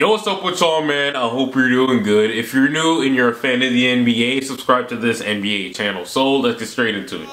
Yo, what's up with y'all, man? I hope you're doing good. If you're new and you're a fan of the NBA, subscribe to this NBA channel. So let's get straight into it.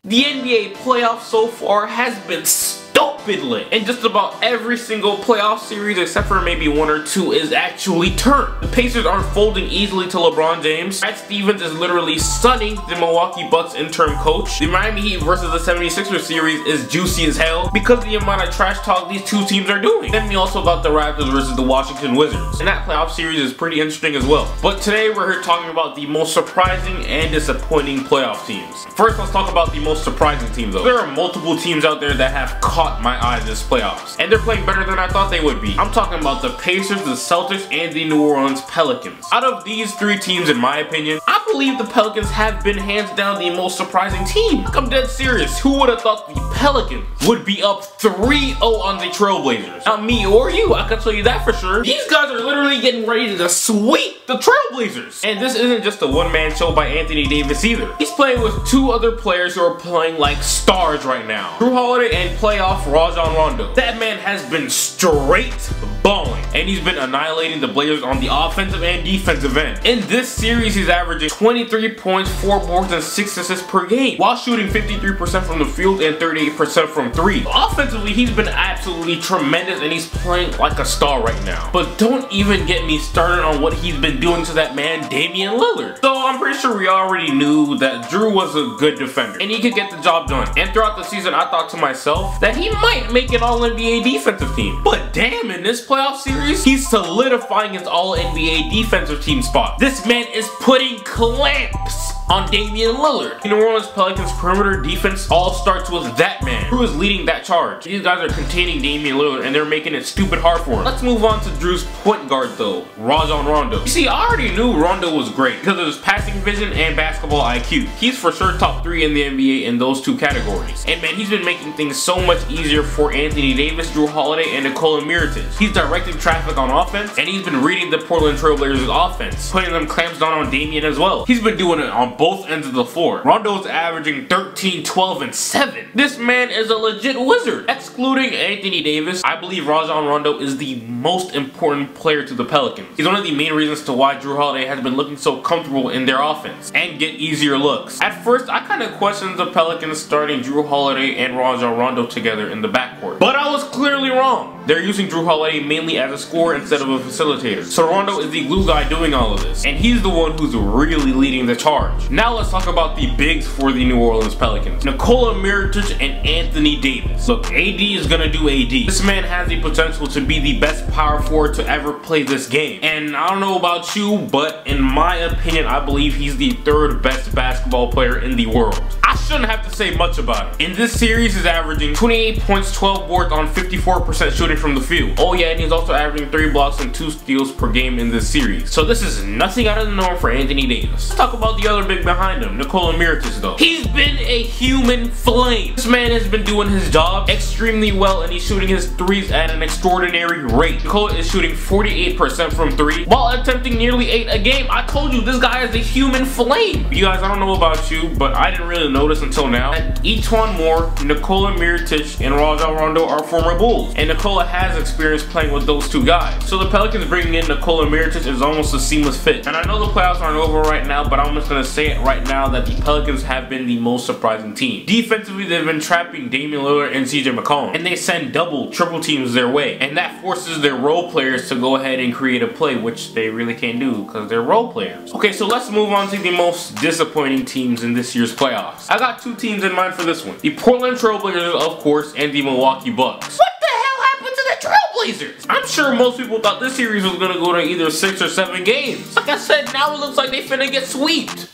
The NBA playoffs so far has been stupid lit, and just about every single playoff series except for maybe one or two is actually turned. The Pacers aren't folding easily to LeBron James. Brad Stevens is literally stunning the Milwaukee Bucks interim coach. The Miami Heat versus the 76ers series is juicy as hell because of the amount of trash talk these two teams are doing. Then we also got the Raptors versus the Washington Wizards, and that playoff series is pretty interesting as well. But today we're here talking about the most surprising and disappointing playoff teams. First, let's talk about the most surprising team though. There are multiple teams out there that have caught my eye this playoffs, and they're playing better than I thought they would be. I'm talking about the Pacers, the Celtics, and the New Orleans Pelicans. Out of these three teams, in my opinion, I believe the Pelicans have been hands down the most surprising team. I'm dead serious. Who would have thought the Pelicans would be up 3-0 on the Trailblazers? Not me or you, I can tell you that for sure. These guys are literally getting ready to sweep the Trailblazers. And this isn't just a one-man show by Anthony Davis either. He's playing with two other players who are playing like stars right now. Jrue Holiday and playoff Rajon Rondo. That man has been straight balling, and he's been annihilating the Blazers on the offensive and defensive end. In this series, he's averaging 23 points, 4 boards, and 6 assists per game, while shooting 53% from the field and 38% from 3. Offensively, he's been absolutely tremendous, and he's playing like a star right now. But don't even get me started on what he's been doing to that man, Damian Lillard. So I'm pretty sure we already knew that Jrue was a good defender, and he could get the job done. And throughout the season, I thought to myself that he might make an All-NBA defensive team. But damn, in this playoff series, he's solidifying his All-NBA defensive team spot. This man is putting clamps on Damian Lillard. The New Orleans Pelicans perimeter defense all starts with that man who is leading that charge. These guys are containing Damian Lillard, and they're making it stupid hard for him. Let's move on to Jrue's point guard though, Rajon Rondo. You see, I already knew Rondo was great because of his passing vision and basketball IQ. He's for sure top 3 in the NBA in those two categories. And man, he's been making things so much easier for Anthony Davis, Jrue Holiday, and Nikola Mirotic. He's directing traffic on offense, and he's been reading the Portland Trailblazers offense, putting them clamps down on Damian as well. He's been doing it on both ends of the floor. Rondo's averaging 13, 12, and 7. This man is a legit wizard. Excluding Anthony Davis, I believe Rajon Rondo is the most important player to the Pelicans. He's one of the main reasons to why Jrue Holiday has been looking so comfortable in their offense and get easier looks. At first, I kind of questioned the Pelicans starting Jrue Holiday and Rajon Rondo together in the backcourt, but I was clearly wrong. They're using Jrue Holiday mainly as a scorer instead of a facilitator. So Rondo is the glue guy doing all of this, and he's the one who's really leading the charge. Now let's talk about the bigs for the New Orleans Pelicans. Nikola Mirotic and Anthony Davis. Look, AD is gonna do AD. This man has the potential to be the best power forward to ever play this game. And I don't know about you, but in my opinion, I believe he's the 3rd best basketball player in the world. I shouldn't have to say much about it. In this series, he's averaging 28 points, 12 boards on 54% shooting from the field. Oh yeah, and he's also averaging 3 blocks and 2 steals per game in this series. So this is nothing out of the norm for Anthony Davis. Let's talk about the other big behind him, Nikola Mirotic though. He's been a human flame. This man has been doing his job extremely well, and he's shooting his threes at an extraordinary rate. Nikola is shooting 48% from 3 while attempting nearly 8 a game. I told you, this guy is a human flame. You guys, I don't know about you, but I didn't really notice until now that E'Twaun Moore, Nikola Mirotic, and Rajon Rondo are former Bulls, and Nikola has experience playing with those two guys. So the Pelicans bringing in Nikola Mirotic is almost a seamless fit. And I know the playoffs aren't over right now, but I'm just gonna say it right now that the Pelicans have been the most surprising team. Defensively, they've been trapping Damian Lillard and CJ McCollum, and they send double, triple teams their way, and that forces their role players to go ahead and create a play, which they really can't do because they're role players. Okay, so let's move on to the most disappointing teams in this year's playoffs. I got 2 teams in mind for this one. The Portland Trailblazers, of course, and the Milwaukee Bucks. What the hell happened to the Trailblazers? I'm sure most people thought this series was gonna go to either 6 or 7 games. Like I said, now it looks like they finna get swept.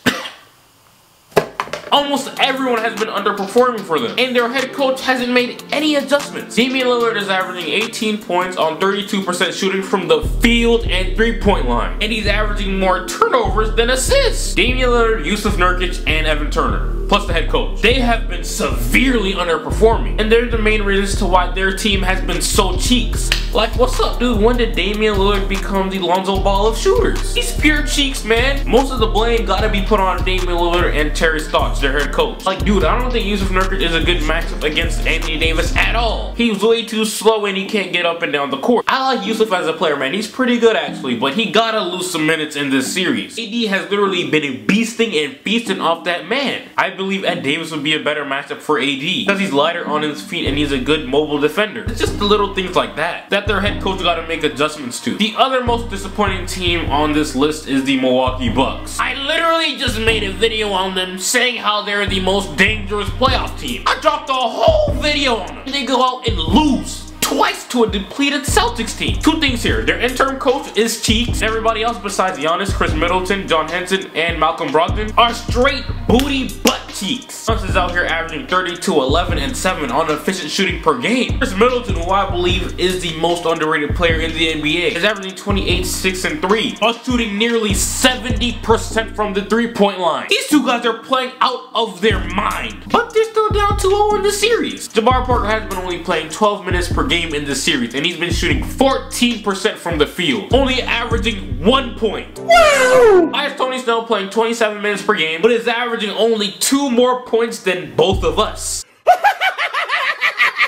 Almost everyone has been underperforming for them, and their head coach hasn't made any adjustments. Damian Lillard is averaging 18 points on 32% shooting from the field and 3-point line, and he's averaging more turnovers than assists. Damian Lillard, Yusuf Nurkic, and Evan Turner. plus the head coach. They have been severely underperforming, and they're the main reasons to why their team has been so cheeks. Like, what's up, dude? When did Damian Lillard become the Lonzo Ball of shooters? He's pure cheeks, man. Most of the blame gotta be put on Damian Lillard and Terry Stotts, their head coach. Like, dude, I don't think Yusuf Nurkic is a good matchup against Anthony Davis at all. He's way too slow and he can't get up and down the court. I like Yusuf as a player, man. He's pretty good, actually, but he gotta lose some minutes in this series. AD has literally been beasting and feasting off that man. I believe Ed Davis would be a better matchup for AD because he's lighter on his feet and he's a good mobile defender. It's just the little things like that their head coach gotta make adjustments to. The other most disappointing team on this list is the Milwaukee Bucks. I literally just made a video on them saying how they're the most dangerous playoff team. I dropped a whole video on them. They go out and lose twice to a depleted Celtics team. Two things here. Their interim coach is cheeks. Everybody else besides Giannis, Chris Middleton, John Henson, and Malcolm Brogdon are straight booty butt cheeks. Giannis is out here averaging 32, 11, and 7 on efficient shooting per game. Chris Middleton, who I believe is the most underrated player in the NBA, is averaging 28, 6, and 3, while shooting nearly 70% from the three-point line. These two guys are playing out of their mind, but they're still down 2-0 in the series. Jabari Parker has been only playing 12 minutes per game in this series, and he's been shooting 14% from the field, only averaging 1 point. Wow! Why is Tony Snell playing 27 minutes per game, but is averaging only 2 more points than both of us?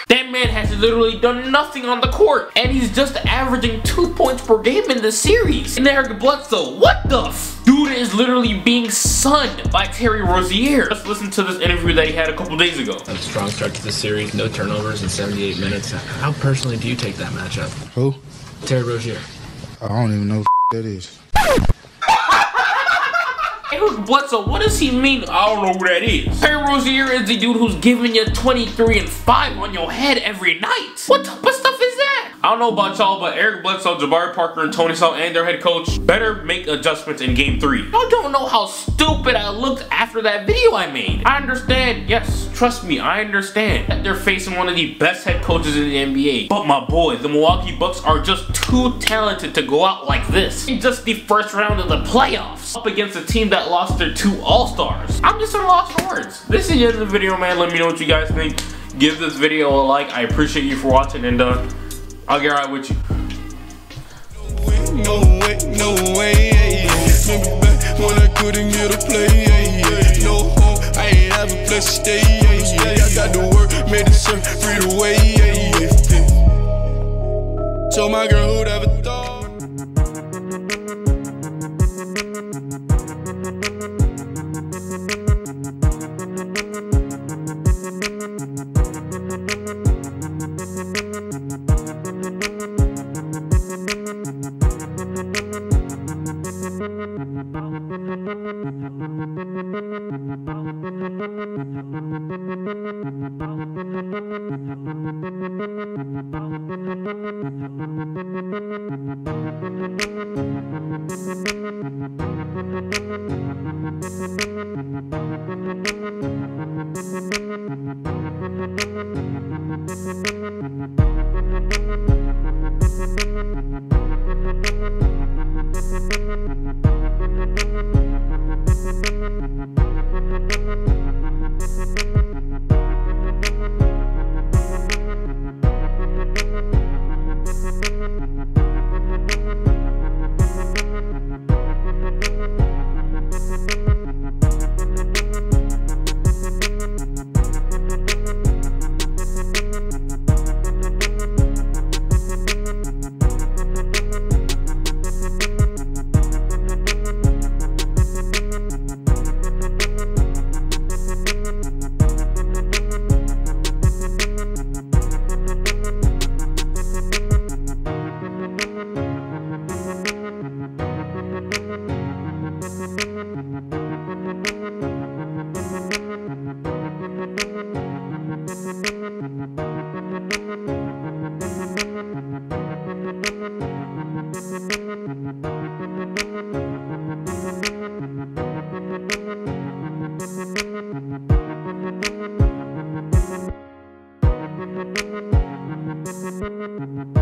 That man has literally done nothing on the court, and he's just averaging 2 points per game in the series. And Eric Bledsoe, what the f? Dude is literally being sunned by Terry Rozier. Let's listen to this interview that he had a couple days ago. A strong start to the series, no turnovers in 78 minutes. How personally do you take that matchup? Who? Terry Rozier. I don't even know who that is. Eric Bledsoe, what does he mean? I don't know who that is. Terry Rozier is the dude who's giving you 23 and 5 on your head every night. What type of stuff is that? I don't know about y'all, but Eric Bledsoe, Jabari Parker, and Tony Snell and their head coach better make adjustments in Game 3. Y'all don't know how stupid I looked after that video I made. I understand, yes, trust me, I understand that they're facing one of the best head coaches in the NBA. But my boy, the Milwaukee Bucks are just too talented to go out like this in just the first round of the playoffs up against a team that lost their 2 All-Stars. I'm just at a loss for words. This is the end of the video, man. Let me know what you guys think. Give this video a like. I appreciate you for watching, and I'll get right with you. No way, remember back when I couldn't get a play, no home, I ain't have a place to stay, I got to work, made the surf, free the way, told my girl who'd ever thought. Thank you.